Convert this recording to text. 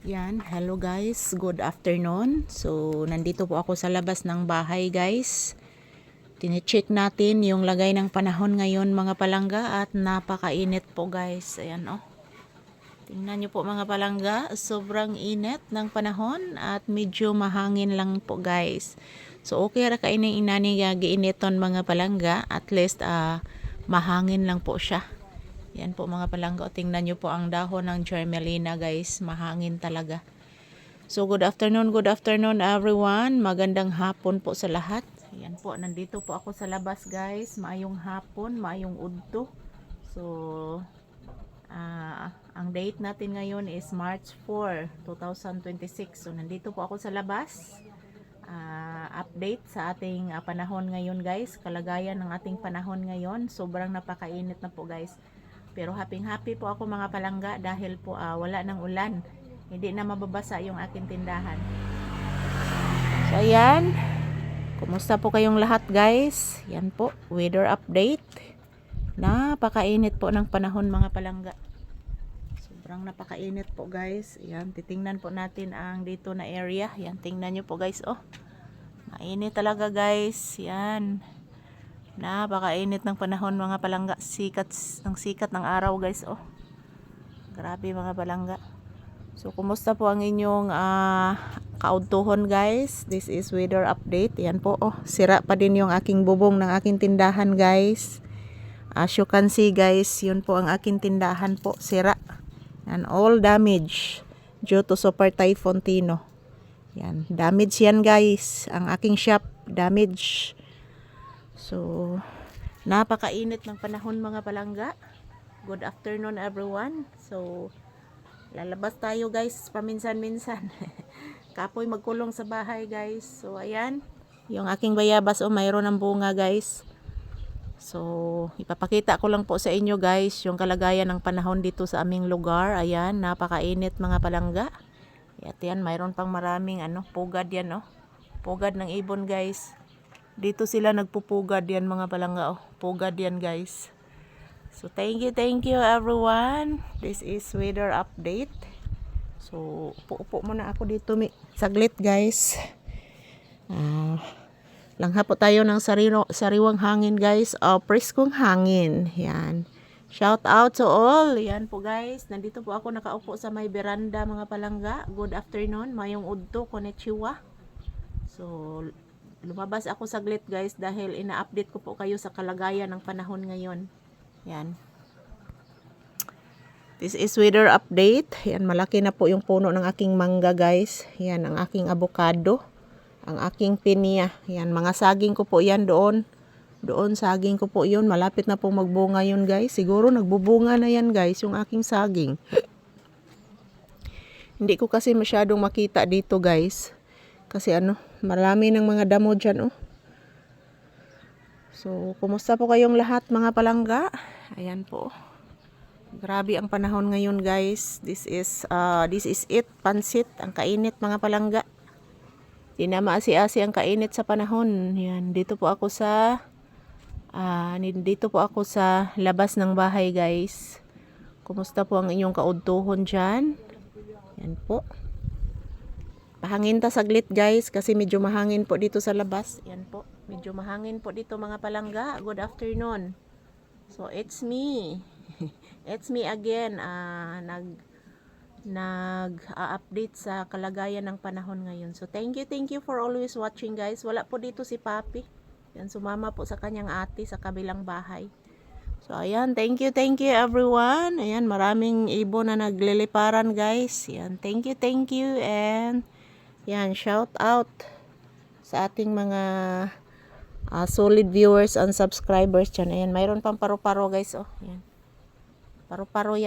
Yan, hello guys, good afternoon. So, nandito po ako sa labas ng bahay guys. Tine-check natin yung lagay ng panahon ngayon mga palangga at napakainit po guys. Ayan oh. Tingnan nyo po mga palangga, sobrang init ng panahon at medyo mahangin lang po guys. So, okay ra kainin inani giiniton mga palangga, at least mahangin lang po siya. Yan po mga palangga, tingnan nyo po ang dahon ng Germelina guys, mahangin talaga. So good afternoon everyone, magandang hapon po sa lahat. Yan po, nandito po ako sa labas guys, maayong hapon, maayong udto. So ang date natin ngayon is March 4, 2026. So nandito po ako sa labas. Update sa ating panahon ngayon guys, kalagayan ng ating panahon ngayon, sobrang napakainit na po guys. Pero happy po ako mga palangga dahil po wala ng ulan. Hindi na mababasa yung aking tindahan. So ayan. Kumusta po kayong lahat guys? Yan po, weather update. Napakainit po ng panahon mga palangga. Sobrang napakainit po guys. Yan, titingnan po natin ang dito na area. Yan, tingnan nyo po guys. Oh, mainit talaga guys. Yan. Napakainit ng panahon mga palangga. Sikat ng araw guys. Oh, grabe mga palangga. So kumusta po ang inyong kaudtuhon guys? This is weather update. Yan po. Oh, sira pa din yung aking bubong ng aking tindahan guys. As you can see guys, yun po ang aking tindahan po, sira. And all damage due to Super Typhoon Tino. Yan, damage yan guys. Ang aking shop damage. So, napakainit ng panahon mga palangga. Good afternoon everyone. So, lalabas tayo guys paminsan-minsan. Kapoy magkulong sa bahay guys. So, ayan. Yung aking bayabas mayroon ng bunga guys. So, ipapakita ko lang po sa inyo guys yung kalagayan ng panahon dito sa aming lugar. Ayan, napakainit mga palangga. At yan, mayroon pang maraming pugad yan oh. Pugad ng ibon guys. Dito sila nagpupugad yan mga palangga oh. Pugad yan guys. So thank you everyone. This is weather update. So upo muna ako dito saglit guys. Langha po tayo ng sariwang hangin guys. Preskong hangin. Yan. Shout out to all. Yan po guys. Nandito po ako nakaupo sa may veranda mga palangga. Good afternoon. Mayong udto. Konnichiwa. So lumabas ako saglit guys dahil ina-update ko po kayo sa kalagayan ng panahon ngayon. Yan. This is weather update. Yan, malaki na po yung puno ng aking mangga guys. Yan, ang aking avocado. Ang aking pinya. Yan, mga saging ko po yan doon. Doon saging ko po yun. Malapit na po magbunga yun guys. Siguro nagbubunga na yan guys yung aking saging. Hindi ko kasi masyadong makita dito guys. Kasi marami ng mga damo dyan oh. So, kumusta po kayong lahat mga palangga? Ayan po. Grabe ang panahon ngayon guys. This is it, pansit, ang kainit mga palangga. Di na maasi-asi ang kainit sa panahon. Yan, dito po ako sa labas ng bahay guys. Kumusta po ang inyong kaudtuhon dyan? Yan po. Pahangin ta saglit guys kasi medyo mahangin po dito sa labas. Yan po. Medyo mahangin po dito mga palangga. Good afternoon. So it's me. It's me again. Nag-update sa kalagayan ng panahon ngayon. So thank you for always watching guys. Wala po dito si Papi. Yan, sumama po sa kanyang ate sa kabilang bahay. So ayan, thank you everyone. Ayan, maraming ibon na nagliliparan guys. Yan, thank you and yan, shout out sa ating mga solid viewers and subscribers dyan. Ayan, mayroon pang paru-paro guys oh. Ayan, paru-paro yan.